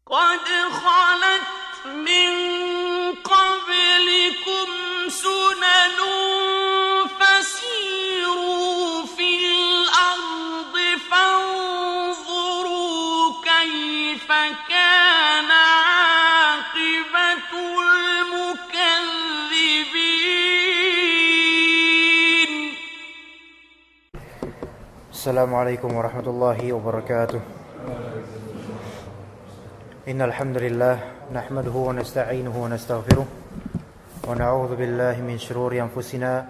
قد خلت من قبلكم سنن فسيروا في الأرض فانظروا كيف كان عاقبة المكذبين. السلام عليكم ورحمة الله وبركاته. إن الحمد لله نحمده ونستعينه ونستغفره ونعوذ بالله من شرور أنفسنا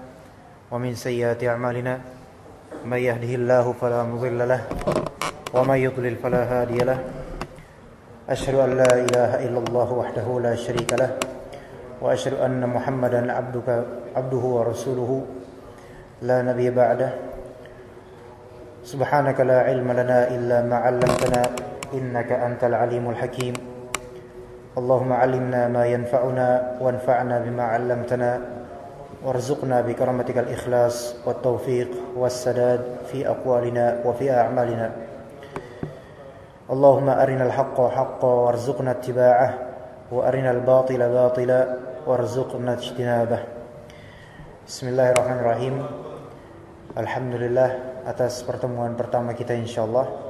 ومن سيئات أعمالنا من يهده الله فلا مضل له ومن يضلل فلا هادي له أشهد أن لا إله إلا الله وحده لا شريك له وأشهد أن محمدا عبده ورسوله لا نبي بعده سبحانك لا علم لنا إلا ما علمتنا إنك أنت العليم الحكيم. اللهم علمنا ما ينفعنا وانفعنا بما علمتنا وارزقنا بكرمتك الإخلاص والتوفيق والسداد في أقوالنا وفي أعمالنا. اللهم أرنا الحق حقا وارزقنا اتباعه وأرنا الباطل باطلا وارزقنا اجتنابه. Bismillahirrahmanirrahim. Alhamdulillah atas pertemuan pertama kita insyaallah.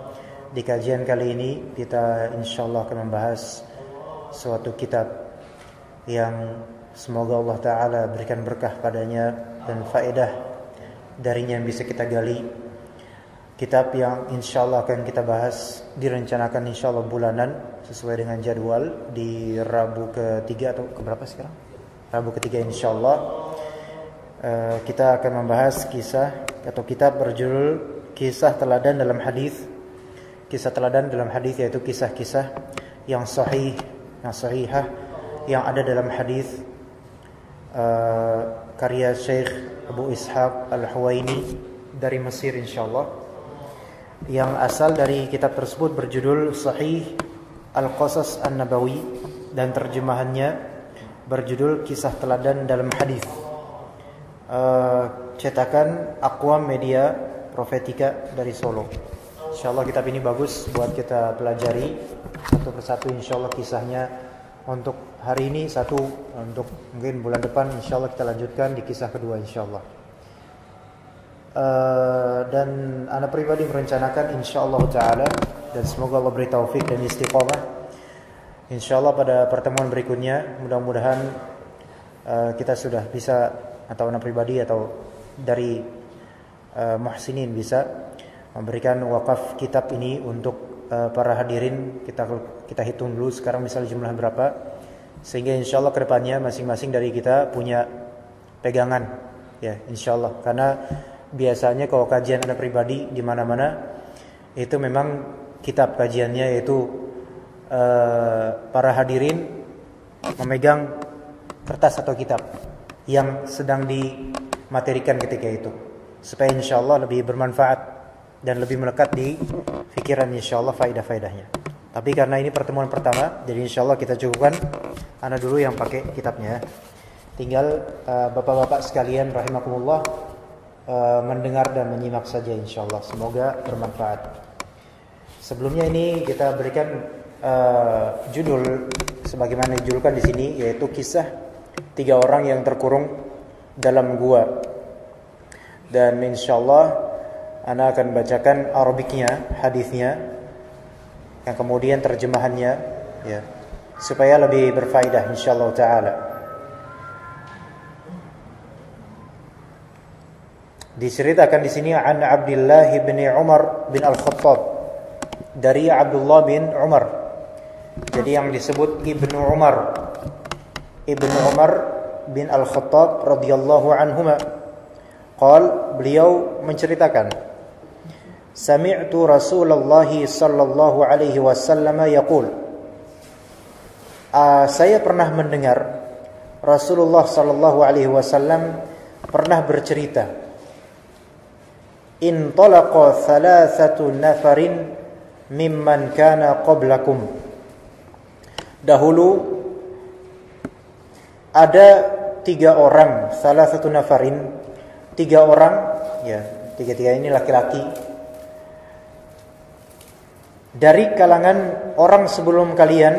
Di kajian kali ini kita insyaallah akan membahas suatu kitab yang semoga Allah Ta'ala berikan berkah padanya dan faedah darinya yang bisa kita gali. Kitab yang insyaallah akan kita bahas direncanakan insyaallah bulanan sesuai dengan jadwal di Rabu ketiga atau keberapa sekarang? Rabu ketiga insyaallah. Kita akan membahas kisah atau kitab berjudul Kisah Teladan dalam Hadis. Kisah teladan dalam hadis yaitu kisah-kisah yang sahih, yang sahihah yang ada dalam hadis karya Syekh Abu Ishaq Al-Huwaini dari Mesir insyaallah. Yang asal dari kitab tersebut berjudul Sahih Al-Qasas An-Nabawi dan terjemahannya berjudul Kisah Teladan dalam Hadis. Cetakan Aqwam Media Profetika dari Solo. Insyaallah kitab ini bagus buat kita pelajari satu persatu insyaallah kisahnya. Untuk hari ini satu, untuk mungkin bulan depan insyaallah kita lanjutkan di kisah kedua insyaallah. Dan anak pribadi merencanakan insyaallah taala dan semoga Allah beri taufik dan istiqamah. Insyaallah pada pertemuan berikutnya mudah-mudahan kita sudah bisa, atau anak pribadi atau dari muhsinin bisa memberikan wakaf kitab ini untuk para hadirin. Kita hitung dulu sekarang misalnya jumlah berapa, sehingga insyaallah kedepannya masing-masing dari kita punya pegangan ya insyaallah. Karena biasanya kalau kajian anak pribadi di mana-mana itu memang kitab kajiannya yaitu para hadirin memegang kertas atau kitab yang sedang dimaterikan ketika itu, supaya insyaallah lebih bermanfaat dan lebih melekat di fikiran insyaallah faedah-faedahnya. Tapi karena ini pertemuan pertama, jadi insyaallah kita cukupkan ana dulu yang pakai kitabnya. Tinggal bapak-bapak sekalian rahimakumullah mendengar dan menyimak saja insyaallah. Semoga bermanfaat. Sebelumnya ini kita berikan judul sebagaimana dijudulkan di sini, yaitu kisah 3 orang yang terkurung dalam gua. Dan insyaallah ana akan bacakan Arabiknya, hadisnya, yang kemudian terjemahannya, ya, supaya lebih berfaedah insyaallah taala. Diceritakan di sini an Abdullah bin Umar bin Al-Khattab, dari Abdullah bin Umar. Jadi yang disebut Ibnu Umar bin Al-Khattab radhiyallahu anhuma. Beliau menceritakan, Sami'tu Rasulullah sallallahu alaihi wasallam yaqul. Saya pernah mendengar Rasulullah sallallahu alaihi wasallam pernah bercerita, Intalaqa thalathatu nafarin mimman kana qablakum. Dahulu ada 3 orang, thalathatu nafarin, 3 orang, ya, 3 ini laki-laki. dari kalangan orang sebelum kalian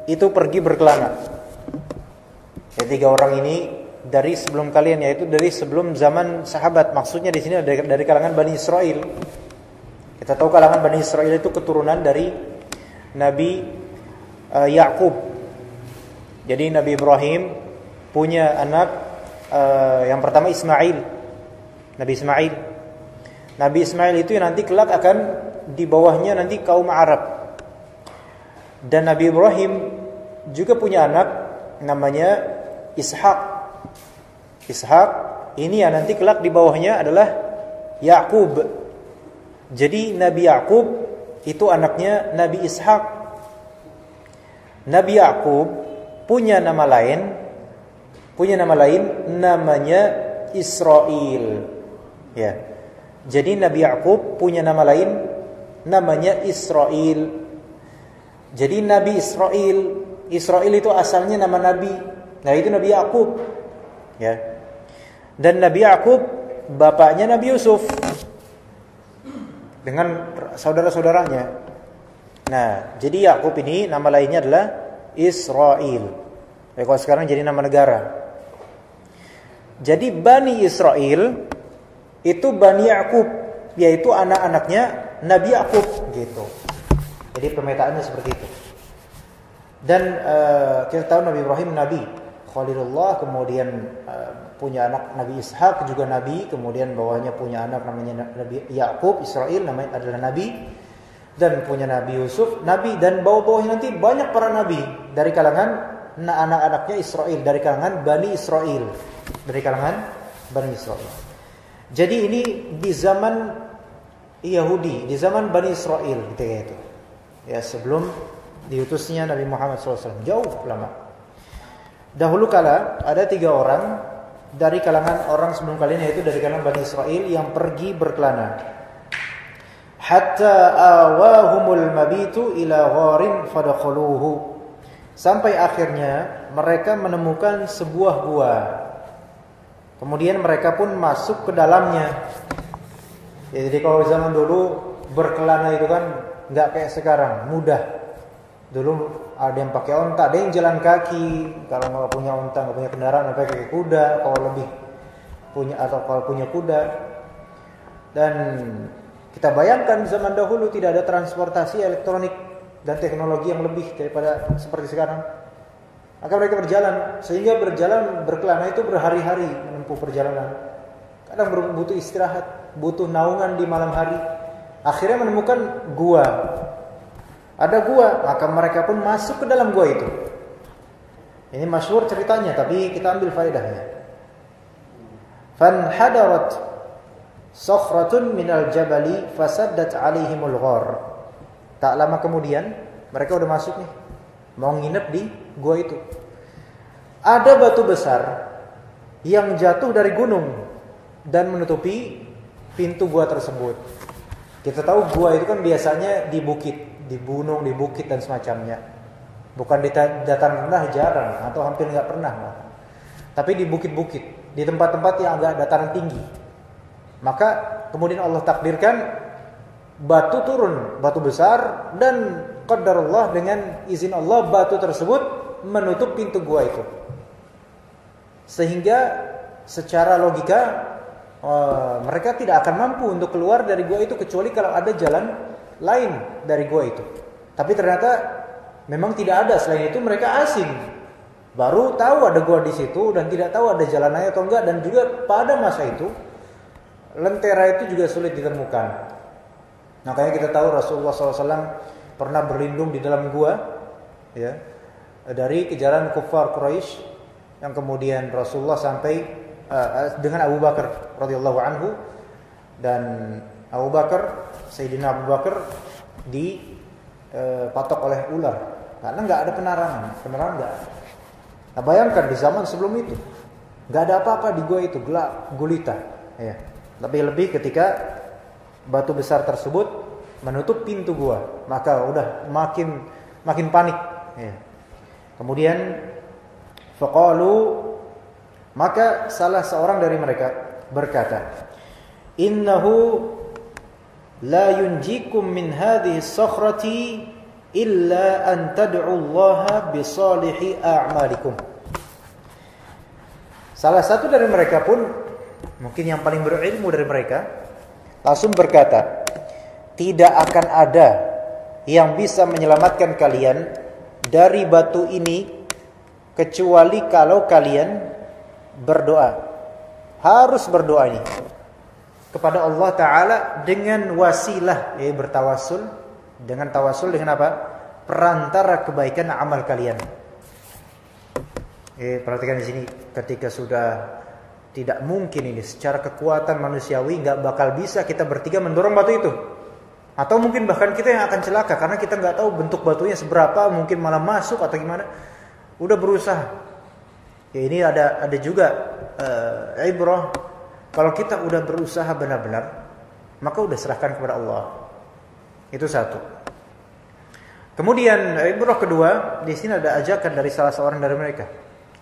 itu pergi berkelana. Ya, 3 orang ini dari sebelum kalian, yaitu dari sebelum zaman sahabat. Maksudnya di sini dari kalangan Bani Israel. Kita tahu kalangan Bani Israel itu keturunan dari Nabi Yakub. Jadi Nabi Ibrahim punya anak yang pertama Ismail. Nabi Ismail itu yang nanti kelak akan di bawahnya nanti kaum Arab. Dan Nabi Ibrahim juga punya anak namanya Ishak ini yang nanti kelak di bawahnya adalah Yakub. Jadi Nabi Yakub itu anaknya Nabi Ishak. Nabi Yakub punya nama lain namanya Israel. Ya. Jadi Nabi Yakub punya nama lain namanya Israel. Jadi Nabi Israel itu asalnya nama nabi. Nah, itu Nabi Yakub. Ya. Dan Nabi Yakub bapaknya Nabi Yusuf dengan saudara-saudaranya. Nah, jadi Yakub ini nama lainnya adalah Israel. Kalau sekarang jadi nama negara. Jadi Bani Israel itu Bani Yakub, yaitu anak-anaknya Nabi Yakub gitu. Jadi pemetaannya seperti itu. Dan kita tahu Nabi Ibrahim Nabi Khalilullah, kemudian punya anak Nabi Ishak juga Nabi, kemudian bawahnya punya anak namanya Nabi Yakub, Israel namanya adalah Nabi, dan punya Nabi Yusuf Nabi, dan bawah-bawahnya nanti banyak para Nabi dari kalangan anak-anaknya Israel, dari kalangan Bani Israel, Jadi ini di zaman Yahudi, di zaman Bani Israel ketika itu. Ya, sebelum diutusnya Nabi Muhammad SAW, jauh lama. Dahulu kala ada 3 orang dari kalangan orang sebelum kalian, yaitu dari kalangan Bani Israel yang pergi berkelana. Hatta awahumul mabitu ila gharin fadakhaluhu. Sampai akhirnya mereka menemukan sebuah gua. Kemudian mereka pun masuk ke dalamnya. Ya, jadi kalau zaman dulu berkelana itu kan nggak kayak sekarang, mudah. Dulu ada yang pakai onta, ada yang jalan kaki. Kalau nggak punya onta, nggak punya kendaraan, pakai kuda. Kalau lebih punya, atau kalau punya kuda. Dan kita bayangkan zaman dahulu tidak ada transportasi elektronik dan teknologi yang lebih daripada seperti sekarang. Maka mereka berjalan, sehingga berkelana itu berhari-hari menempuh perjalanan. Kadang butuh istirahat, butuh naungan di malam hari. Akhirnya menemukan gua. Ada gua, maka mereka pun masuk ke dalam gua itu. Ini masyhur ceritanya, tapi kita ambil faedahnya. Fanhadarat sakhratun minal jabali fasaddat alaihimul ghar. Tak lama kemudian mereka udah masuk nih, mau nginep di gua itu. Ada batu besar yang jatuh dari gunung dan menutupi pintu gua tersebut. Kita tahu gua itu kan biasanya di bukit, di gunung, di bukit dan semacamnya. Bukan di dataran rendah, jarang atau hampir nggak pernah. Tapi di bukit-bukit, di tempat-tempat yang agak dataran tinggi. Maka kemudian Allah takdirkan batu turun, batu besar, dan qadarullah dengan izin Allah batu tersebut menutup pintu gua itu. Sehingga secara logika mereka tidak akan mampu untuk keluar dari gua itu kecuali kalau ada jalan lain dari gua itu. Tapi ternyata memang tidak ada. Selain itu mereka asing, baru tahu ada gua di situ dan tidak tahu ada jalan lain atau enggak. Dan juga pada masa itu lentera itu juga sulit ditemukan. Makanya kita tahu Rasulullah SAW pernah berlindung di dalam gua, ya, dari kejaran kufar Quraisy, yang kemudian Rasulullah sampai dengan Abu Bakar radhiyallahu anhu, dan Abu Bakar, Sayyidina Abu Bakar dipatok oleh ular karena nggak ada penerangan nggak ada. Nah, bayangkan di zaman sebelum itu nggak ada apa-apa di gua itu, gelap gulita, ya. Lebih-lebih ketika batu besar tersebut menutup pintu gua, maka udah makin panik, ya. Kemudian faqalu, maka salah seorang dari mereka berkata, innahu la yunjikum min hadhihi as-sakhrati illa an tad'u Allah bi salihi a'malikum. Salah satu dari mereka pun, mungkin yang paling berilmu dari mereka, langsung berkata, tidak akan ada yang bisa menyelamatkan kalian dari batu ini kecuali kalau kalian berdoa. Harus berdoa ini kepada Allah Ta'ala dengan wasilah, bertawassul. Dengan tawassul dengan apa? Perantara kebaikan amal kalian. Perhatikan di sini, ketika sudah tidak mungkin ini secara kekuatan manusiawi, nggak bakal bisa kita bertiga mendorong batu itu, atau mungkin bahkan kita yang akan celaka karena kita nggak tahu bentuk batunya seberapa, mungkin malah masuk atau gimana. Udah berusaha. Ya, ini ada juga ibrah. Kalau kita udah berusaha benar-benar, maka udah serahkan kepada Allah. Itu satu. Kemudian ibrah kedua, di sini ada ajakan dari salah seorang dari mereka.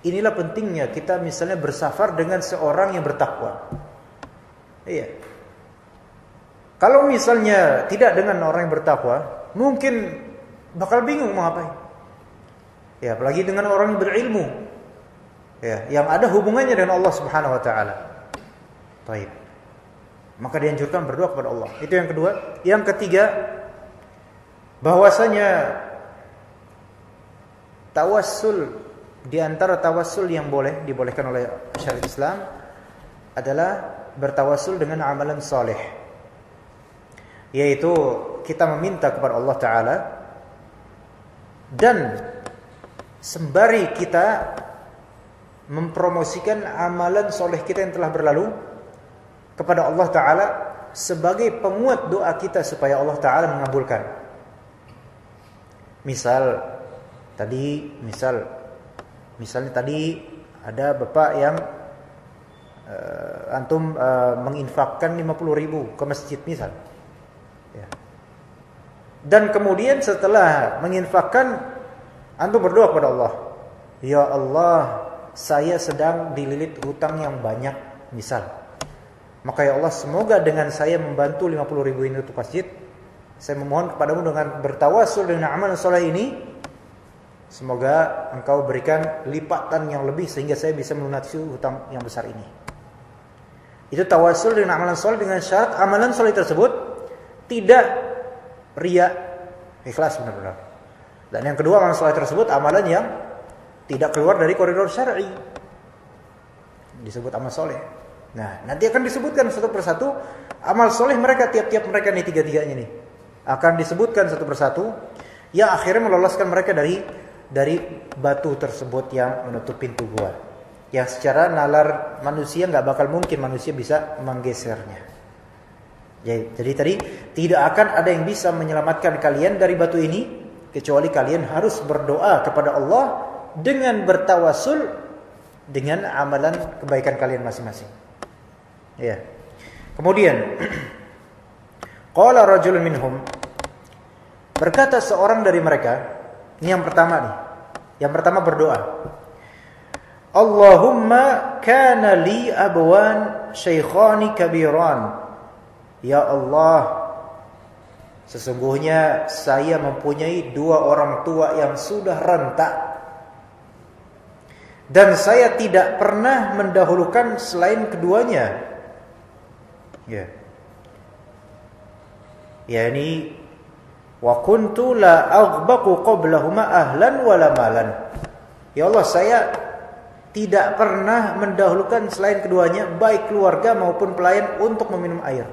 Inilah pentingnya kita misalnya bersafar dengan seorang yang bertakwa. Iya. Kalau misalnya tidak dengan orang yang bertakwa, mungkin bakal bingung mau ngapain. Ya, apalagi dengan orang yang berilmu. Ya, yang ada hubungannya dengan Allah Subhanahu wa taala. Baik. Maka dianjurkan berdoa kepada Allah. Itu yang kedua. Yang ketiga, bahwasanya tawassul, di antara tawassul yang dibolehkan oleh syariat Islam adalah bertawassul dengan amalan saleh. Yaitu kita meminta kepada Allah Ta'ala, dan sembari kita mempromosikan amalan soleh kita yang telah berlalu kepada Allah Ta'ala sebagai penguat doa kita supaya Allah Ta'ala mengabulkan. Misalnya tadi ada bapak yang antum menginfakkan 50.000 ke masjid misal. Ya. Dan kemudian setelah menginfakkan, antum berdoa kepada Allah, ya Allah, saya sedang dililit hutang yang banyak misal. Maka ya Allah, semoga dengan saya membantu 50.000 ini untuk masjid, saya memohon kepadamu dengan bertawassul dengan amal soleh ini, semoga engkau berikan lipatan yang lebih sehingga saya bisa melunasi hutang yang besar ini. Itu tawassul dengan amalan soleh, dengan syarat amalan soleh tersebut tidak riya, ikhlas benar-benar. Dan yang kedua, amalan soleh tersebut amalan yang tidak keluar dari koridor syar'i, disebut amal soleh. Nah, nanti akan disebutkan satu persatu amal soleh mereka, tiap-tiap mereka nih, tiga-tiganya nih akan disebutkan satu persatu, yang akhirnya meloloskan mereka dari batu tersebut yang menutup pintu gua, yang secara nalar manusia nggak bakal mungkin manusia bisa menggesernya. Jadi tadi tidak akan ada yang bisa menyelamatkan kalian dari batu ini kecuali kalian harus berdoa kepada Allah dengan bertawassul dengan amalan kebaikan kalian masing-masing. Ya. Kemudian qala rajulun minhum, berkata seorang dari mereka, ini yang pertama nih. Yang pertama berdoa, Allahumma kana li abwan syaikhani kabiran. Ya Allah, sesungguhnya saya mempunyai dua orang tua yang sudah renta, dan saya tidak pernah mendahulukan selain keduanya. Ya. Yani wa kuntu la aghbaqu qablahuma ahlan wala malan. Ya Allah, saya tidak pernah mendahulukan selain keduanya, baik keluarga maupun pelayan, untuk meminum air.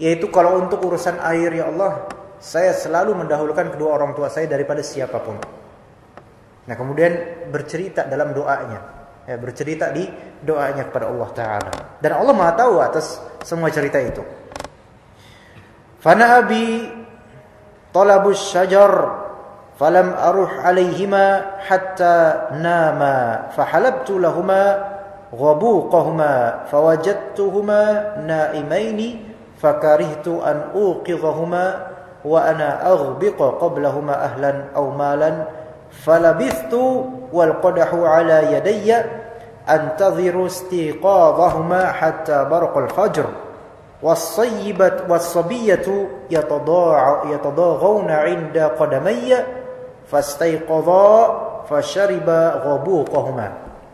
Yaitu kalau untuk urusan air, ya Allah, saya selalu mendahulukan kedua orang tua saya daripada siapapun. Nah, kemudian bercerita dalam doanya, bercerita di doanya kepada Allah Ta'ala, dan Allah Maha tahu atas semua cerita itu. Fana abi talabus syajar falam aruh alaihima hatta nama fahalabtu lahuma ghabuqahuma fawajadtuhuma naimaini fakarihtu an uqidhahuma wa ana aghbiqa qablahuma ahlan aw malan falabithtu wal qadahu ala yadayya antadhiru istiqadhahuma hatta barqal fajr was-sabiyyatu yatadaghawna 'inda qadamayya fastayqadha fashariba ghabuqahuma.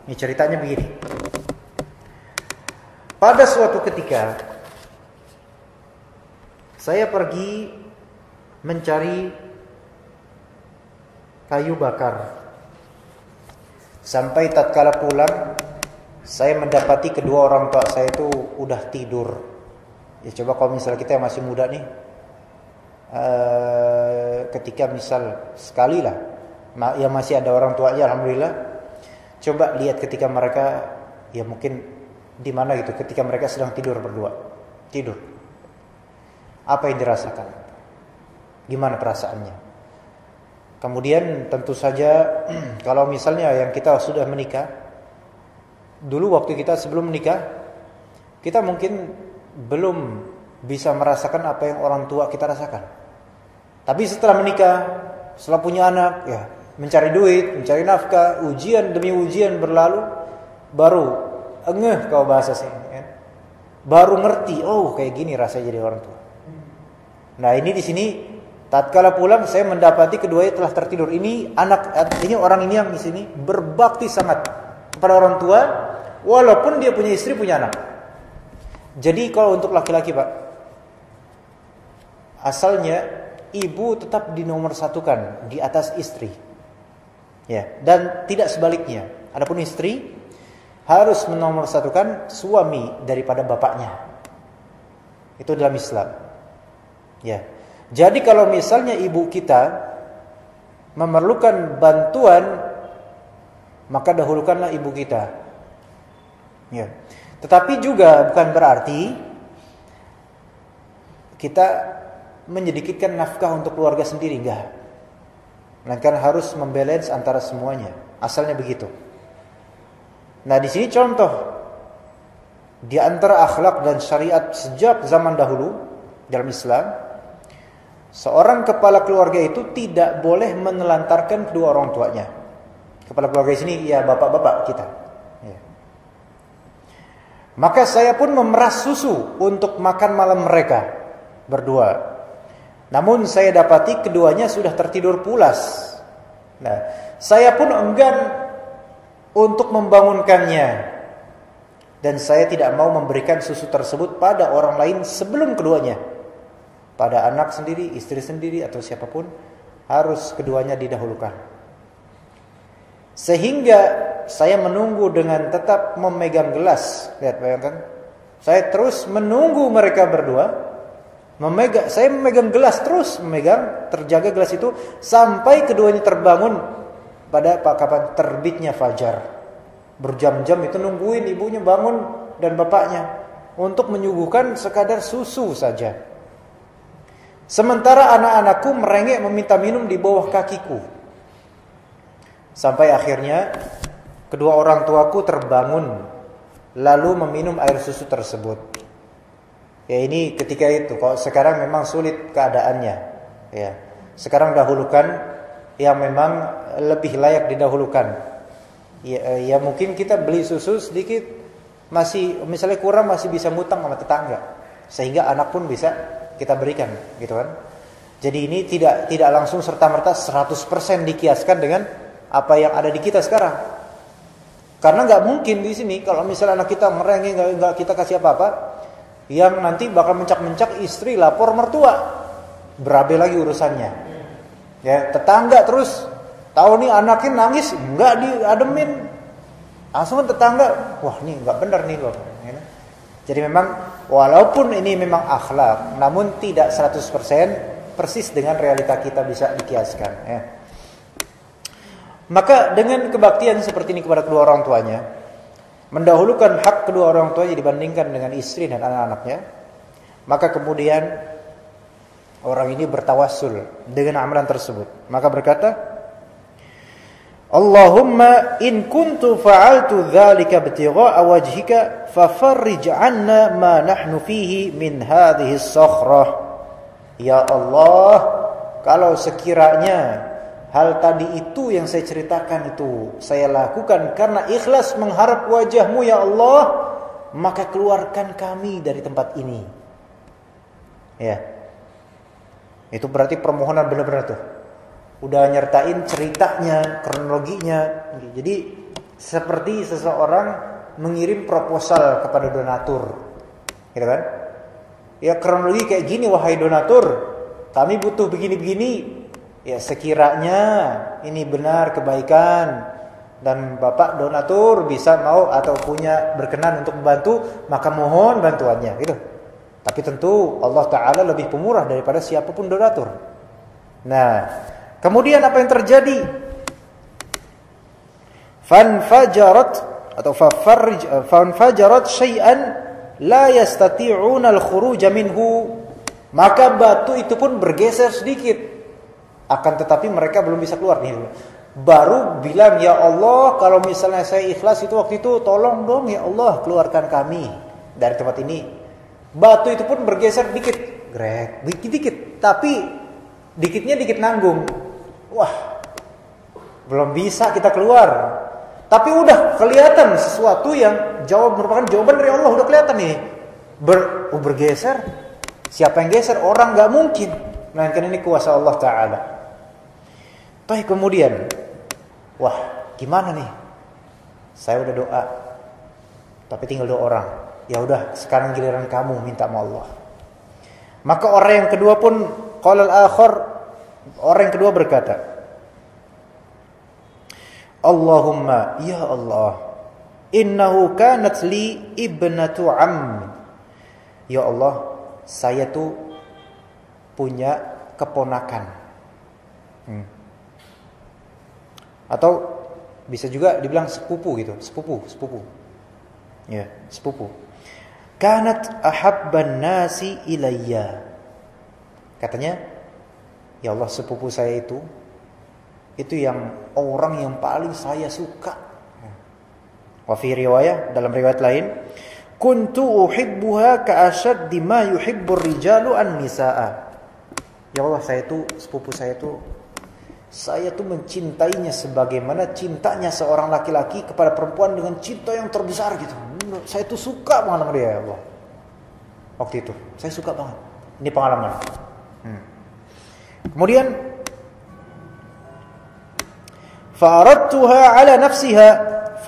Ini ceritanya begini. Pada suatu ketika saya pergi mencari kayu bakar. Sampai tatkala pulang, saya mendapati kedua orang tua saya itu udah tidur. Ya coba kalau misalnya kita yang masih muda nih, ketika misal sekali lah, yang masih ada orang tuanya, alhamdulillah. Coba lihat ketika mereka, ya mungkin di mana gitu, ketika mereka sedang tidur berdua, tidur. Apa yang dirasakan? Gimana perasaannya? Kemudian tentu saja kalau misalnya yang kita sudah menikah, dulu waktu kita sebelum menikah, kita mungkin belum bisa merasakan apa yang orang tua kita rasakan. Tapi setelah menikah, setelah punya anak, ya mencari duit, mencari nafkah, ujian demi ujian berlalu, baru engeh kau bahasa sini, kan? Baru ngerti, oh kayak gini rasanya jadi orang tua. Nah ini di sini tatkala pulang saya mendapati keduanya telah tertidur. Ini orang ini yang di sini berbakti sangat kepada orang tua, walaupun dia punya istri, punya anak. Jadi kalau untuk laki-laki Pak, asalnya ibu tetap dinomorsatukan di atas istri, ya, dan tidak sebaliknya. Adapun istri harus menomorsatukan suami daripada bapaknya. Itu dalam Islam, ya. Jadi kalau misalnya ibu kita memerlukan bantuan, maka dahulukanlah ibu kita. Ya. Tetapi juga bukan berarti kita menyedikitkan nafkah untuk keluarga sendiri, enggak. Melainkan harus membalance antara semuanya. Asalnya begitu. Nah, di sini contoh di antara akhlak dan syariat sejak zaman dahulu dalam Islam, seorang kepala keluarga itu tidak boleh menelantarkan kedua orang tuanya. Kepala keluarga di sini ya bapak-bapak kita. Ya. Maka saya pun memeras susu untuk makan malam mereka berdua. Namun saya dapati keduanya sudah tertidur pulas. Nah, saya pun enggan untuk membangunkannya. Dan saya tidak mau memberikan susu tersebut pada orang lain sebelum keduanya. Pada anak sendiri, istri sendiri, atau siapapun, harus keduanya didahulukan. Sehingga saya menunggu dengan tetap memegang gelas. Lihat, bayangkan. Saya terus menunggu mereka berdua. Saya memegang gelas, terus terjaga gelas itu sampai keduanya terbangun pada kapan terbitnya fajar. Berjam-jam itu nungguin ibunya bangun dan bapaknya untuk menyuguhkan sekadar susu saja. Sementara anak-anakku merengek meminta minum di bawah kakiku. Sampai akhirnya kedua orang tuaku terbangun lalu meminum air susu tersebut. Ya ini ketika itu. Kalau sekarang memang sulit keadaannya. Ya, sekarang dahulukan yang memang lebih layak didahulukan. Ya mungkin kita beli susu sedikit masih misalnya kurang, masih bisa ngutang sama tetangga. Sehingga anak pun bisa kita berikan, gitu kan. Jadi ini tidak langsung serta-merta 100% dikiaskan dengan apa yang ada di kita sekarang. Karena nggak mungkin di sini kalau misalnya anak kita merengek nggak kita kasih apa-apa, yang nanti bakal mencak-mencak istri lapor mertua, berabe lagi urusannya. Ya, tetangga terus tahu nih anaknya nangis, nggak diademin, langsung tetangga, wah nih nggak benar nih loh. Jadi memang walaupun ini memang akhlak, namun tidak 100% persis dengan realita kita bisa dikiaskan. Ya. Maka dengan kebaktian seperti ini kepada kedua orang tuanya, mendahulukan hak kedua orang tuanya dibandingkan dengan istri dan anak-anaknya, maka kemudian orang ini bertawassul dengan amalan tersebut. Maka berkata, Allahumma in kuntu fa'altu dzalika ibtigha'a wajhika fafarrij 'anna ma nahnu fihi min hadhihi as-sakhrah. Ya Allah, kalau sekiranya hal tadi itu yang saya ceritakan itu saya lakukan karena ikhlas mengharap wajah-Mu ya Allah, maka keluarkan kami dari tempat ini. Ya. Itu berarti permohonan benar-benar tuh. Udah nyertain ceritanya, kronologinya. Jadi seperti seseorang mengirim proposal kepada donatur. Gitu kan? Ya kronologi kayak gini, wahai donatur. Kami butuh begini-begini. Ya sekiranya ini benar kebaikan dan Bapak donatur bisa mau atau punya berkenan untuk membantu, maka mohon bantuannya gitu. Tapi tentu Allah Ta'ala lebih pemurah daripada siapapun donatur. Nah, kemudian apa yang terjadi? Fanfajarat syai'an la yastati'una al-khuruj minhu. Maka batu itu pun bergeser sedikit. Akan tetapi mereka belum bisa keluar nih. Baru bilang, ya Allah, kalau misalnya saya ikhlas itu waktu itu, tolong dong ya Allah keluarkan kami dari tempat ini. Batu itu pun bergeser dikit, grek, dikit-dikit, tapi dikitnya dikit nanggung. Wah, belum bisa kita keluar. Tapi udah kelihatan sesuatu yang merupakan jawaban dari Allah, udah kelihatan nih. Bergeser. Siapa yang geser? Orang nggak mungkin. Melainkan ini kuasa Allah Ta'ala. Tapi kemudian, wah, gimana nih? Saya udah doa, tapi tinggal 2 orang. Ya udah, sekarang giliran kamu minta sama Allah. Maka orang yang kedua pun, qala al-akhar, orang yang kedua berkata, Allahumma, ya Allah, innahu kanat li ibnatu ammi. Ya Allah, saya tuh punya keponakan. Atau bisa juga dibilang sepupu gitu, sepupu. Ya, sepupu. Kanat ahabban nasi ilayya. Katanya, ya Allah, sepupu saya itu yang orang yang paling saya suka. Wa fi riwayah, dalam riwayat lain, kuntu uhibbuha ka'ashaddi ma yuhibbur rijalu an-nisaa. Ya Allah, sepupu saya tuh mencintainya sebagaimana cintanya seorang laki-laki kepada perempuan dengan cinta yang terbesar gitu. Saya tuh suka banget sama dia, ya Allah. Waktu itu, saya suka banget. Ini pengalaman. Kemudian, fa'aradtuha ala nafsiha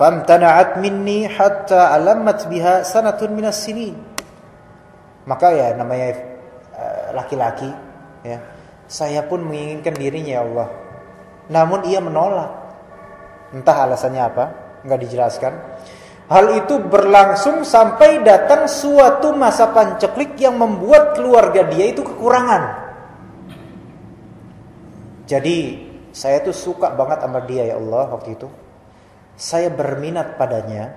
famtana'at minni hatta alamat biha sanatun minas sinin. Maka ya namanya laki-laki, ya. Saya pun menginginkan dirinya, ya Allah. Namun ia menolak. Entah alasannya apa, enggak dijelaskan. Hal itu berlangsung sampai datang suatu masa panceklik yang membuat keluarga dia itu kekurangan. Jadi saya tuh suka banget sama dia, ya Allah, waktu itu. Saya berminat padanya.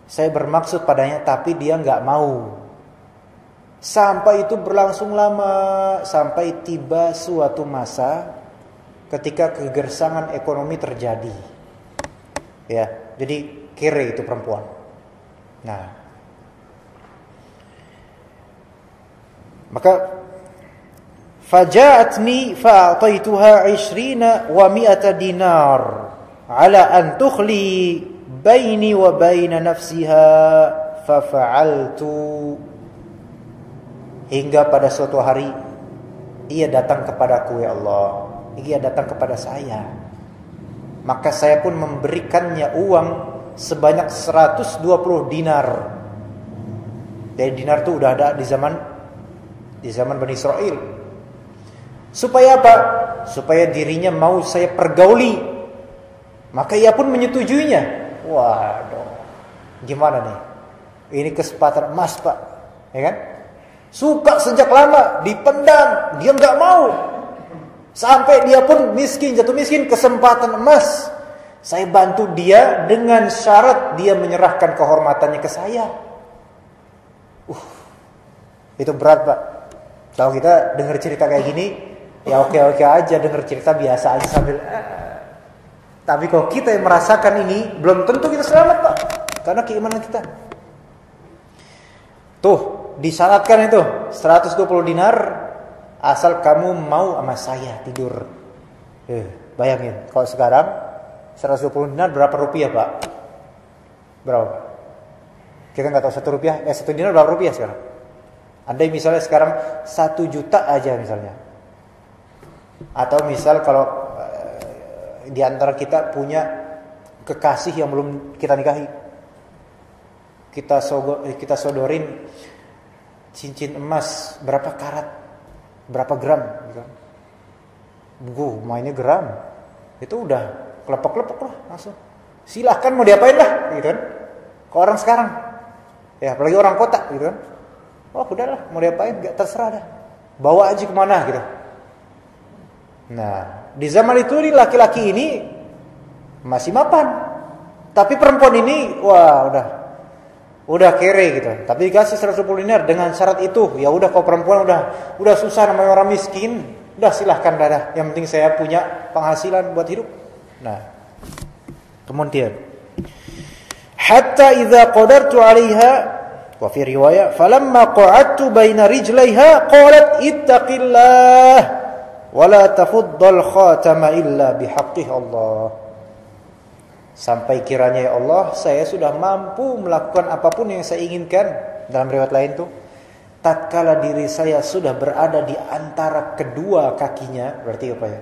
Saya bermaksud padanya, tapi dia enggak mau. Sampai itu berlangsung lama, sampai tiba suatu masa ketika kegersangan ekonomi terjadi. Ya, jadi kere itu perempuan. Nah, maka faja'atni fa'ataituha 20 wa 100 dinar ala an tukhli baini wa baina nafsiha fafa'altu. Hingga pada suatu hari ia datang kepadaku, ya Allah. Ia datang kepada saya. Maka saya pun memberikannya uang sebanyak 120 dinar. Dari dinar itu udah ada di zaman Bani Israel. Supaya apa? Supaya dirinya mau saya pergauli. Maka ia pun menyetujuinya. Waduh, gimana nih? Ini kesempatan emas, Pak. Ya kan? Suka sejak lama, dipendam, dia nggak mau. Sampai dia pun miskin, jatuh miskin, kesempatan emas. Saya bantu dia dengan syarat dia menyerahkan kehormatannya ke saya. Itu berat, Pak. Kalau kita dengar cerita kayak gini, ya oke-oke aja, dengar cerita biasa aja sambil. Tapi kalau kita yang merasakan ini, belum tentu kita selamat, Pak. Karena keimanan kita. Tuh, disyaratkan itu 120 dinar asal kamu mau sama saya tidur. Bayangin, kalau sekarang 120 dinar berapa rupiah, Pak? Berapa? Kita nggak tahu 1 rupiah. 1 dinar berapa rupiah sekarang? Andai misalnya sekarang 1 juta aja misalnya. Atau misal kalau di antara kita punya kekasih yang belum kita nikahi. Kita sodorin cincin emas berapa karat, berapa gram gitu. Mainnya gram. Itu udah kelepek-kelepek lah langsung. Silahkan mau diapain lah gitu kan. Ke orang sekarang. Ya apalagi orang kota gitu kan. Oh udahlah mau diapain gak terserah dah. Bawa aja kemana gitu. Nah di zaman itu laki-laki ini masih mapan. Tapi perempuan ini wah udah kere gitu. Tapi dikasih 120 dinar dengan syarat itu. Ya udah kalau perempuan udah susah namanya orang miskin. Udah silahkan dah. Yang penting saya punya penghasilan buat hidup. Nah kemudian hatta idza qadartu 'alaiha wa fi riwayat falamma qa'adtu baina rijlaiha qalat ittaqillah wa la tafuddal khatama illa bihaqqi Allah. Sampai kiranya ya Allah saya sudah mampu melakukan apapun yang saya inginkan. Dalam riwayat lain tuh tatkala diri saya sudah berada di antara kedua kakinya, berarti apa ya?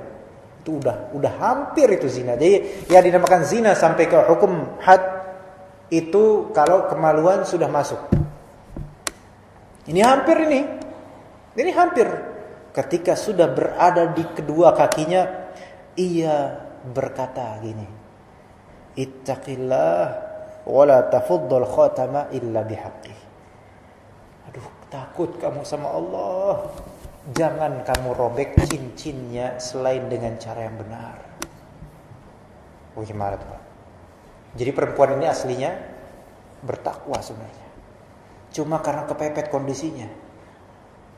Itu udah hampir itu zina. Jadi ya dinamakan zina sampai ke hukum had itu kalau kemaluan sudah masuk. Ini hampir ini. Ini hampir. Ketika sudah berada di kedua kakinya, ia berkata gini. Ittaqillah wa la tafuddal khatama illa bihaqqi. Aduh, takut kamu sama Allah. Jangan kamu robek cincinnya selain dengan cara yang benar. Oh gimana tuh Pak? Jadi perempuan ini aslinya bertakwa sebenarnya. Cuma karena kepepet kondisinya.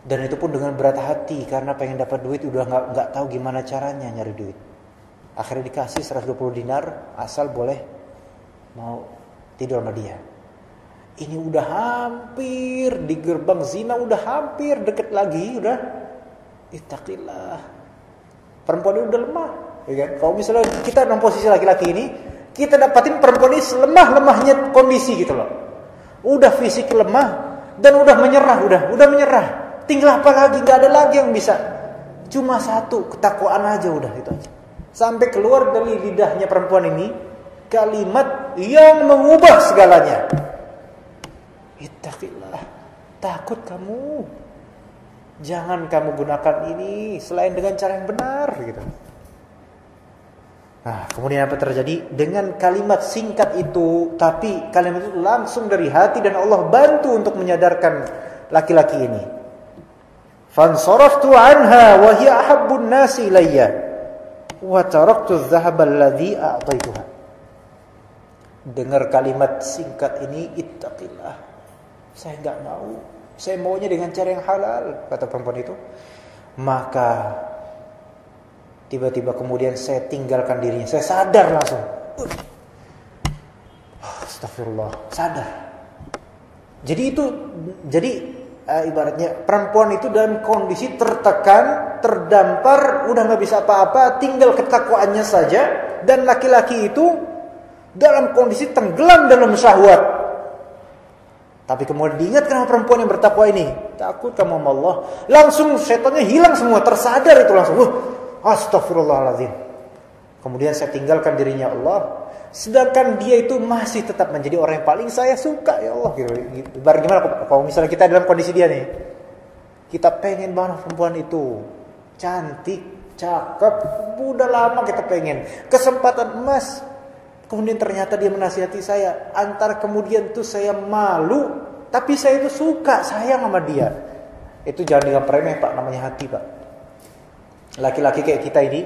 Dan itu pun dengan berat hati karena pengen dapat duit udah nggak tahu gimana caranya nyari duit. Akhirnya dikasih 120 dinar asal boleh mau tidur sama dia. Ini udah hampir di gerbang zina, udah hampir deket lagi, udah ittaqillah. Perempuan ini udah lemah, ya kan? Kalau misalnya kita dalam posisi laki-laki ini, kita dapatin perempuan ini selemah-lemahnya kondisi gitu loh. Udah fisik lemah dan udah menyerah, udah menyerah. Tinggal apa lagi? Gak ada lagi yang bisa. Cuma satu, ketakwaan aja udah itu aja. Sampai keluar dari lidahnya perempuan ini kalimat yang mengubah segalanya. Ittaqillah, takut kamu. Jangan kamu gunakan ini selain dengan cara yang benar gitu. Nah, kemudian apa terjadi? Dengan kalimat singkat itu, tapi kalimat itu langsung dari hati dan Allah bantu untuk menyadarkan laki-laki ini. Fansaraftu anha wa hiya ahabbun nasi ilayya wa taraktu adh-dhahaba alladhi a'taytuha. Dengar kalimat singkat ini, ittaqillah. Saya enggak mau. Saya maunya dengan cara yang halal, kata perempuan itu. Maka tiba-tiba kemudian saya tinggalkan dirinya. Saya sadar langsung. Astagfirullah, sadar. Jadi ibaratnya perempuan itu dalam kondisi tertekan, terdampar, udah nggak bisa apa-apa, tinggal ketakwaannya saja. Dan laki-laki itu dalam kondisi tenggelam dalam syahwat. Tapi kemudian diingatkan sama perempuan yang bertakwa ini, takut kamu sama Allah. Langsung setannya hilang semua, tersadar itu langsung. Astagfirullahaladzim. Kemudian saya tinggalkan dirinya Allah. Sedangkan dia itu masih tetap menjadi orang yang paling saya suka ya Allah. Bagaimana kalau misalnya kita dalam kondisi dia nih, kita pengen banget perempuan itu cantik, cakep, udah lama kita pengen, kesempatan emas. Kemudian ternyata dia menasihati saya. Antar kemudian tuh saya malu, tapi saya itu suka, sayang sama dia. Itu jangan dianggap remeh Pak, namanya hati Pak. Laki-laki kayak kita ini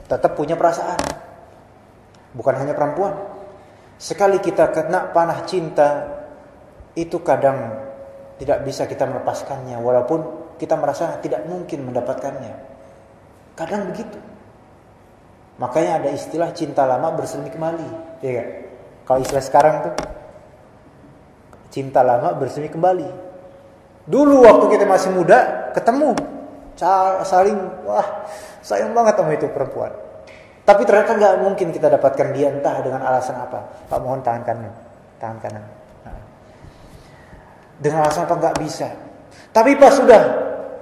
tetap punya perasaan. Bukan hanya perempuan. Sekali kita kena panah cinta, itu kadang tidak bisa kita melepaskannya, walaupun kita merasa tidak mungkin mendapatkannya. Kadang begitu. Makanya ada istilah cinta lama bersemi kembali, ya kan? Kalau istilah sekarang tuh cinta lama bersemi kembali. Dulu waktu kita masih muda ketemu, saling wah sayang banget sama itu perempuan. Tapi ternyata nggak mungkin kita dapatkan dia, entah dengan alasan apa. Pak mohon tangan kanan. Nah. Dengan alasan apa nggak bisa. Tapi pas sudah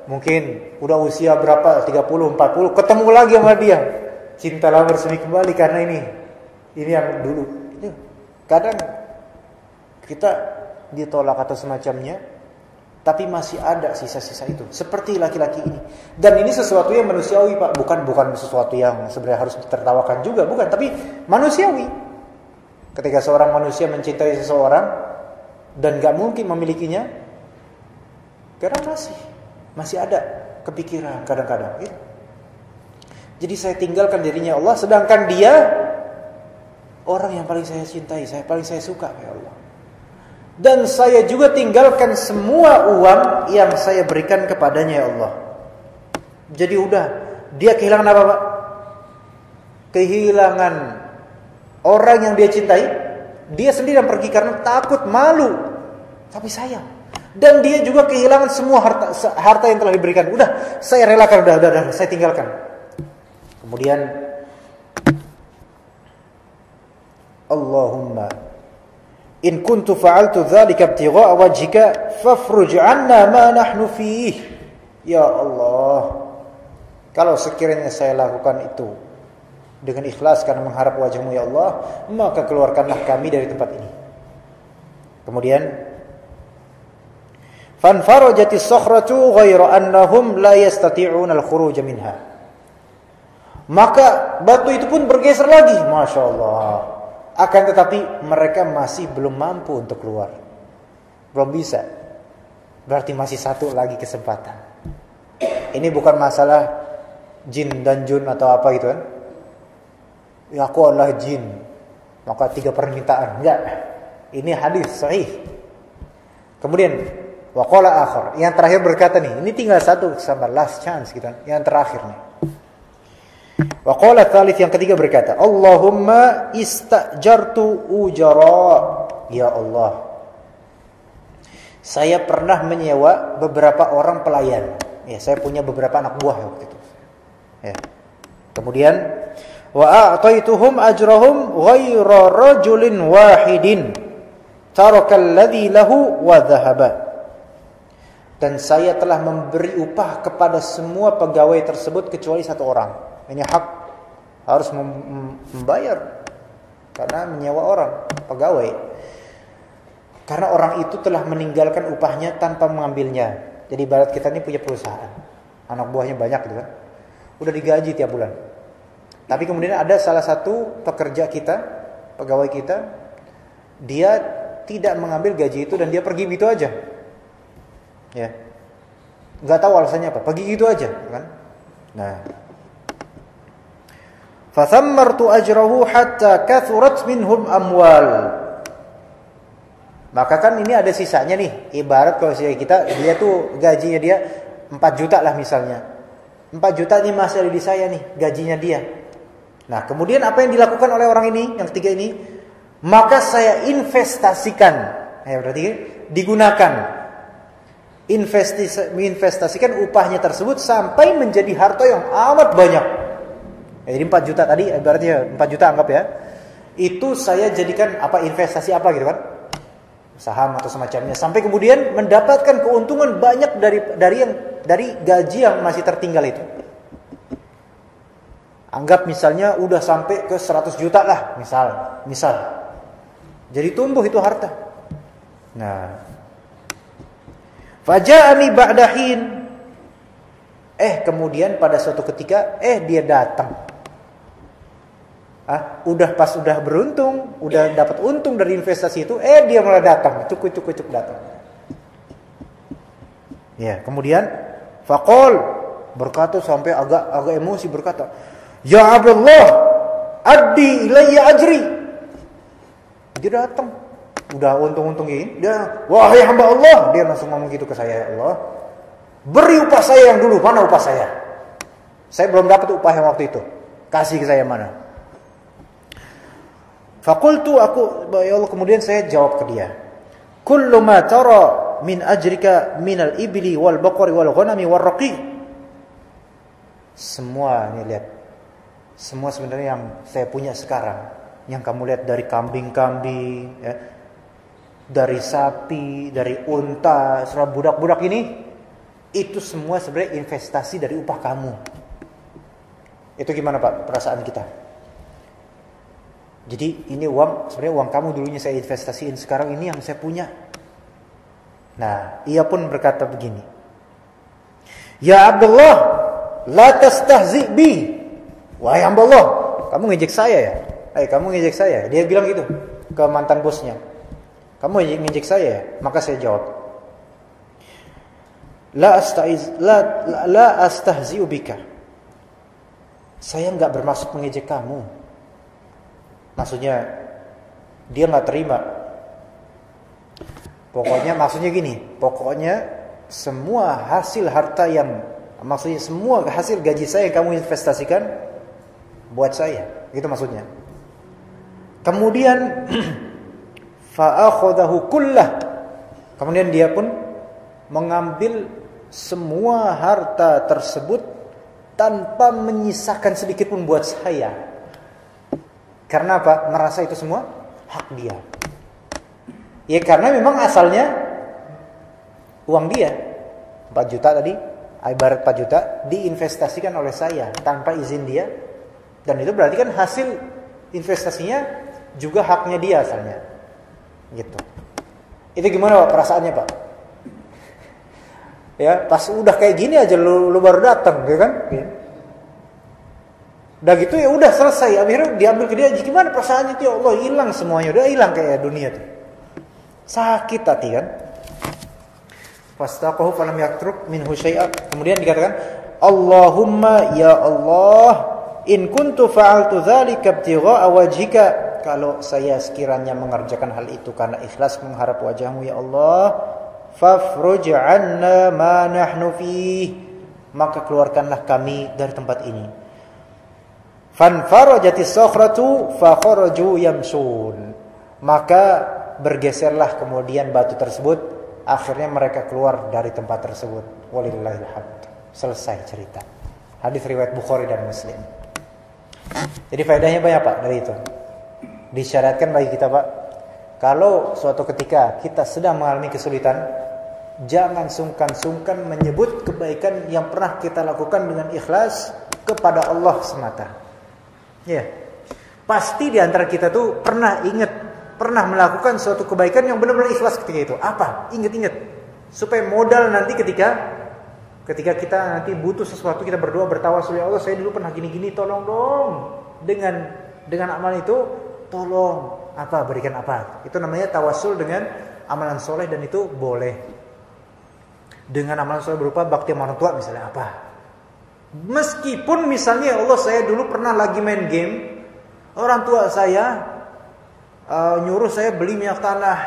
mungkin udah usia berapa 30, 40 ketemu lagi sama dia, cintalah bersemi kembali karena ini yang dulu. Kadang kita ditolak atau semacamnya, tapi masih ada sisa-sisa itu. Seperti laki-laki ini. Dan ini sesuatu yang manusiawi, Pak. Bukan sesuatu yang sebenarnya harus ditertawakan juga, bukan. Tapi manusiawi. Ketika seorang manusia mencintai seseorang dan gak mungkin memilikinya, karena masih ada kepikiran kadang-kadang. Ya. Jadi saya tinggalkan dirinya Allah, sedangkan dia orang yang paling saya cintai, paling saya suka, ya Allah. Dan saya juga tinggalkan semua uang yang saya berikan kepadanya, ya Allah. Jadi udah, dia kehilangan apa, Pak? Kehilangan orang yang dia cintai. Dia sendiri yang pergi karena takut, malu. Tapi sayang. Dan dia juga kehilangan semua harta yang telah diberikan. Udah, saya relakan, udah, saya tinggalkan. Kemudian Allahumma in kuntu fa'altu dzalika ibtigha'a wajhika fafruj 'anna ma nahnu fiih. Ya Allah, kalau sekiranya saya lakukan itu dengan ikhlas karena mengharap wajah-Mu ya Allah, maka keluarkanlah kami dari tempat ini. Kemudian fanfarajatis sakhratu ghaira annahum la yastati'una al-khuruj minha. Maka batu itu pun bergeser lagi, Masya Allah. Akan tetapi mereka masih belum mampu untuk keluar. Belum bisa. Berarti masih satu lagi kesempatan. Ini bukan masalah jin dan jun atau apa gitu kan. Ya aku adalah jin, maka 3 permintaan. Enggak. Ini hadis sahih. Kemudian waqala akhar, yang terakhir berkata nih, ini tinggal satu sama last chance gitu kan. Yang terakhir nih. Waqala tsalits, yang ketiga berkata, Allahumma istajartu ujara. Ya Allah, saya pernah menyewa beberapa orang pelayan. Ya, saya punya beberapa anak buah waktu itu. Ya. Kemudian wa a'taituhum ajrahum ghaira rajulin wahidin taraka alladhi lahu wa dhahaba. Dan saya telah memberi upah kepada semua pegawai tersebut kecuali satu orang. Ini hak, harus membayar karena menyewa orang, pegawai. Karena orang itu telah meninggalkan upahnya tanpa mengambilnya. Jadi ibarat kita ini punya perusahaan, anak buahnya banyak gitu kan, udah digaji tiap bulan. Tapi kemudian ada salah satu pekerja kita, pegawai kita, dia tidak mengambil gaji itu dan dia pergi gitu aja. Ya, nggak tahu alasannya apa, pergi gitu aja, kan? Nah, fathammartu ajrahu hatta kathurat minhum amwal. Maka kan ini ada sisanya nih. Ibarat kalau kita, dia tuh gajinya dia 4 juta lah misalnya. 4 juta ini masih ada di saya nih, gajinya dia. Nah, kemudian apa yang dilakukan oleh orang ini, yang ketiga ini? Maka saya investasikan. Berarti digunakan. Investasikan upahnya tersebut sampai menjadi harta yang amat banyak. Jadi 4 juta tadi, berarti 4 juta anggap ya. Itu saya jadikan apa, investasi apa gitu kan? Saham atau semacamnya. Sampai kemudian mendapatkan keuntungan banyak dari gaji yang masih tertinggal itu. Anggap misalnya udah sampai ke 100 juta lah, misal. Jadi tumbuh itu harta. Nah, faja'ani ba'da hin. Kemudian pada suatu ketika dia datang. Udah beruntung, udah dapat untung dari investasi itu, dia malah datang, cukup datang. Ya, kemudian faqal, berkata sampai agak emosi, berkata, "Ya Abdullah, addi ilayya ajri." Dia datang, udah untung ini, dia, "Wahai hamba Allah," dia langsung ngomong gitu ke saya, "Ya Allah, beri upah saya yang dulu, mana upah saya? Saya belum dapat upah yang waktu itu. Kasih ke saya mana?" Faqultu, ya Allah, kemudian saya jawab ke dia, "Kullu ma tara min ajrika minal ibli wal baqari wal ghanami wal raqi." Semua ini lihat. Semua sebenarnya yang saya punya sekarang, yang kamu lihat dari kambing-kambing, ya, dari sapi, dari unta, serta budak-budak ini, Itu semua sebenarnya investasi dari upah kamu. Itu gimana Pak perasaan kita? Jadi ini uang, sebenarnya uang kamu dulunya saya investasiin, sekarang ini yang saya punya. Nah, ia pun berkata begini. Ya Abdullah, la tastahzi bi. Wahai hamba Allah, kamu ngejek saya ya? Kamu ngejek saya. Dia bilang gitu ke mantan bosnya. Kamu ngejek saya ya? Maka saya jawab, La astahzi'u bika. Saya enggak bermaksud mengejek kamu. Maksudnya dia enggak terima. Pokoknya maksudnya gini, pokoknya semua hasil harta yang, maksudnya semua hasil gaji saya yang kamu investasikan buat saya. Gitu maksudnya. Kemudian fa akhadahu kullah. Kemudian dia pun mengambil semua harta tersebut tanpa menyisakan sedikit pun buat saya. Karena apa? Merasa itu semua hak dia. Ya karena memang asalnya uang dia 4 juta tadi, ibarat 4 juta diinvestasikan oleh saya tanpa izin dia. Dan itu berarti kan hasil investasinya juga haknya dia asalnya. Gitu. Itu gimana Pak perasaannya Pak? Ya, pas udah kayak gini aja lu baru datang, ya kan? Ya. Udah gitu ya udah selesai. Akhirnya diambil ke dia, gimana perasaannya itu? Ya Allah, hilang semuanya, udah hilang kayak dunia tuh. Sakit hati kan? Fastaqahu falam yatruk minhu syai'a. Kemudian dikatakan, Allahumma ya Allah, in kuntu fa'altu dzalika ibtigha'a wajhika. Kalau saya sekiranya mengerjakan hal itu karena ikhlas mengharap wajahmu ya Allah, fafruj 'anna ma nahnu fih, maka keluarkanlah kami dari tempat ini. Fanfarajatis sakhratu fa kharaju yamsun, maka bergeserlah kemudian batu tersebut, akhirnya mereka keluar dari tempat tersebut. Walillahil hamd. Selesai cerita. Hadis riwayat Bukhari dan Muslim. Jadi faedahnya banyak Pak dari itu. Disyaratkan bagi kita Pak, kalau suatu ketika kita sedang mengalami kesulitan, jangan sungkan-sungkan menyebut kebaikan yang pernah kita lakukan dengan ikhlas kepada Allah semata. Ya, pasti di antara kita tuh pernah melakukan suatu kebaikan yang benar-benar ikhlas ketika itu. Apa? Ingat-ingat. Supaya modal nanti ketika kita nanti butuh sesuatu, kita berdoa bertawasul, ya Allah saya dulu pernah gini-gini, tolong dong. Dengan amal itu tolong berikan apa. Itu namanya tawasul dengan amalan soleh, dan itu boleh. Dengan amalan soleh berupa bakti sama orang tua misalnya apa. Meskipun misalnya ya Allah saya dulu pernah lagi main game, orang tua saya nyuruh saya beli minyak tanah.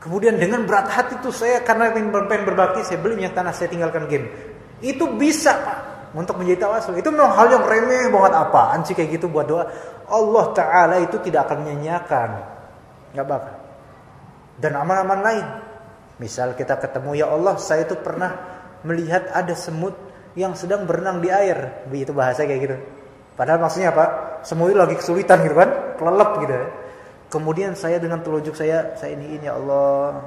Kemudian dengan berat hati itu saya karena pengen berbakti, saya beli minyak tanah, saya tinggalkan game. Itu bisa Pak untuk menjadi tawasul. Itu memang hal yang remeh banget, apaan sih kayak gitu buat doa. Allah Ta'ala itu tidak akan menyanyiakan, gak bakal. Dan amal-amal lain, misal kita ketemu, ya Allah saya itu pernah melihat ada semut yang sedang berenang di air, itu bahasa kayak gitu. Padahal maksudnya apa? Semut itu lagi kesulitan gitu kan, kelelep gitu. Kemudian saya dengan telunjuk saya iniin ya Allah,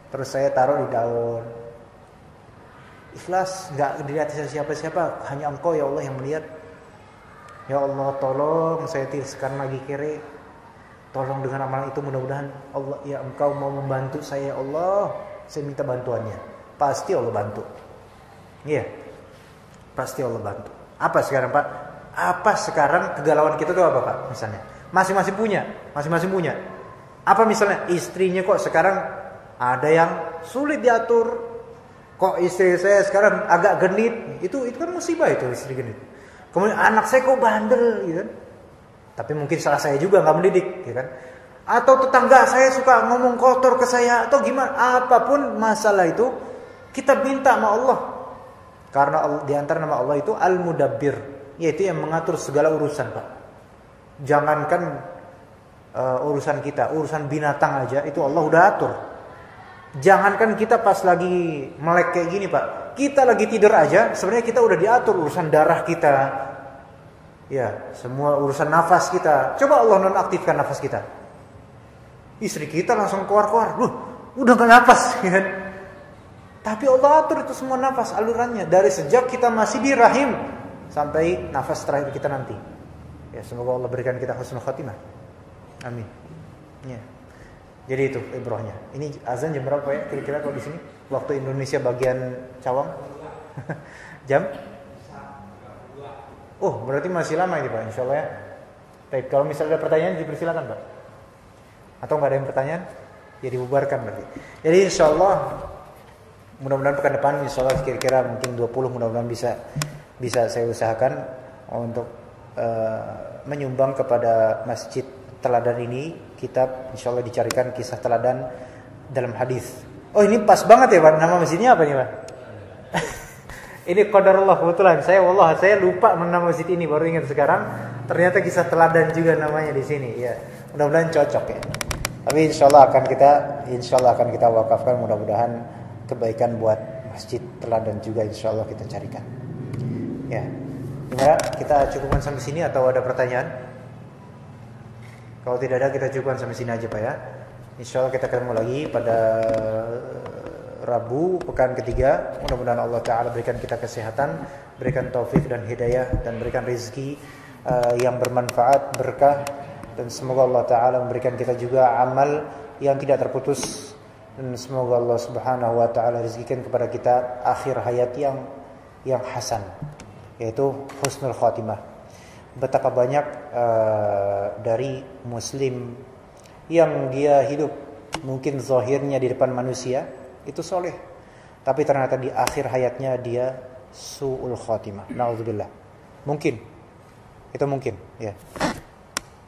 terus saya taruh di daun. Ikhlas, gak dilihat siapa-siapa, hanya Engkau ya Allah yang melihat. Ya Allah tolong saya sekarang lagi kere, tolong dengan amalan itu mudah-mudahan Allah ya Engkau mau membantu saya ya Allah, saya minta bantuannya. Pasti Allah bantu. Iya, pasti Allah bantu. Apa sekarang Pak? Apa sekarang kegalauan kita tuh apa Pak? Misalnya masing-masing punya. Apa misalnya istrinya kok sekarang ada yang sulit diatur, kok istri saya sekarang agak genit, itu kan musibah itu istri genit. Kemudian anak saya kok bandel, gitu kan? Tapi mungkin salah saya juga nggak mendidik, gitu kan? Atau tetangga saya suka ngomong kotor ke saya, atau gimana? Apapun masalah itu kita minta sama Allah, karena di antara nama Allah itu Al-Mudabbir, yaitu yang mengatur segala urusan Pak. Jangankan urusan kita, urusan binatang aja itu Allah udah atur. Jangankan kita pas lagi melek kayak gini Pak, kita lagi tidur aja sebenarnya kita udah diatur urusan darah kita, ya semua urusan nafas kita. Coba Allah nonaktifkan nafas kita, istri kita langsung keluar, udah gak nafas kan? Tapi Allah atur itu semua nafas alurannya dari sejak kita masih di rahim sampai nafas terakhir kita nanti. Ya, semoga Allah berikan kita husnul khatimah. Amin. Ya. Jadi itu ibrahnya. Ini azan jam berapa ya kira-kira kalau di sini? Waktu Indonesia bagian Cawang. Jam? Oh, berarti masih lama ini Pak, insyaallah ya. Baik, kalau misalnya ada pertanyaan dipersilakan Pak. Atau nggak ada yang pertanyaan? Ya dibubarkan berarti. Jadi insyaallah mudah-mudahan pekan depan insyaallah kira-kira mungkin 20 mudah-mudahan bisa saya usahakan untuk menyumbang kepada masjid teladan ini kitab insyaallah dicarikan kisah teladan dalam hadis. Oh ini pas banget ya Pak, nama masjidnya apa nih Pak? Ini qadarullah kebetulan saya lupa nama masjid ini baru ingat sekarang ternyata kisah teladan juga namanya di sini ya. Mudah-mudahan cocok ya. Tapi insyaallah akan kita wakafkan mudah-mudahan kebaikan buat masjid teladan juga insyaallah kita carikan. Ya. Gimana? Kita cukupkan sampai sini atau ada pertanyaan? Kalau tidak ada kita cukupkan sampai sini aja Pak ya. Insyaallah kita ketemu lagi pada Rabu pekan ketiga. Mudah-mudahan Allah Ta'ala berikan kita kesehatan, berikan taufik dan hidayah, dan berikan rezeki yang bermanfaat, berkah, dan semoga Allah Ta'ala memberikan kita juga amal yang tidak terputus, dan semoga Allah Subhanahu Wa Ta'ala rezekikan kepada kita akhir hayat yang hasan, yaitu husnul khatimah. Betapa banyak dari muslim yang dia hidup mungkin zahirnya di depan manusia itu soleh, tapi ternyata di akhir hayatnya dia su'ul khatimah. Na'udzubillah. Mungkin. Itu mungkin, ya.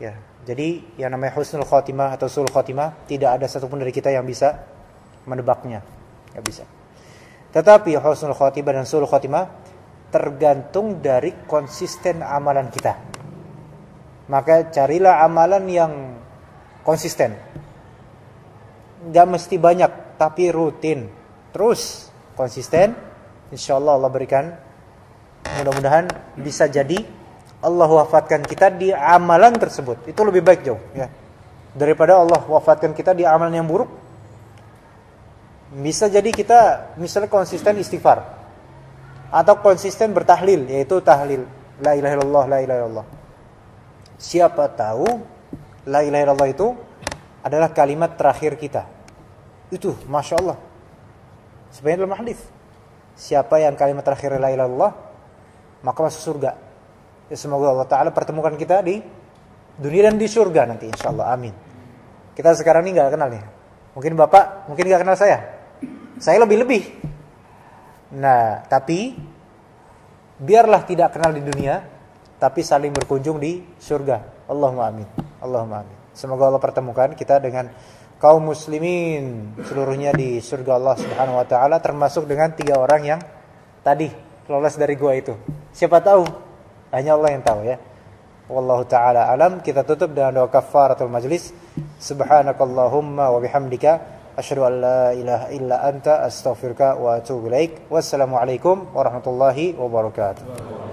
Ya. Jadi yang namanya husnul khatimah atau su'ul khatimah tidak ada satupun dari kita yang bisa menebaknya. Enggak bisa. Tetapi husnul khatimah dan su'ul khatimah tergantung dari konsisten amalan kita. Maka carilah amalan yang konsisten. Enggak mesti banyak, tapi rutin, terus konsisten, insyaallah Allah berikan. Mudah-mudahan bisa jadi Allah wafatkan kita di amalan tersebut. Itu lebih baik jauh ya, daripada Allah wafatkan kita di amalan yang buruk. Bisa jadi kita misalnya konsisten istighfar atau konsisten bertahlil, yaitu tahlil la ilaha illallah, la ilaha illallah. Siapa tahu la ilaha illallah itu adalah kalimat terakhir kita. Itu Masya Allah. Sebenarnya dalam hadis, siapa yang kalimat terakhir la ilaha illallah maka masuk surga. Ya, semoga Allah Ta'ala pertemukan kita di dunia dan di surga nanti insyaallah. Amin. Kita sekarang ini gak kenal nih. Mungkin Bapak mungkin gak kenal saya. Saya lebih-lebih. Nah, tapi biarlah tidak kenal di dunia, tapi saling berkunjung di surga. Allahumma amin. Allahumma amin. Semoga Allah pertemukan kita dengan kaum muslimin seluruhnya di surga Allah Subhanahu Wa Ta'ala, termasuk dengan 3 orang yang tadi lolos dari gua itu. Siapa tahu? Hanya Allah yang tahu ya. Wallahu ta'ala alam. Kita tutup dengan doa kafaratul majlis. Subhanakallahumma wa bihamdika asyhadu an la ilaha illa anta astaghfiruka wa atubu ilaik. Wassalamualaikum warahmatullahi wabarakatuh.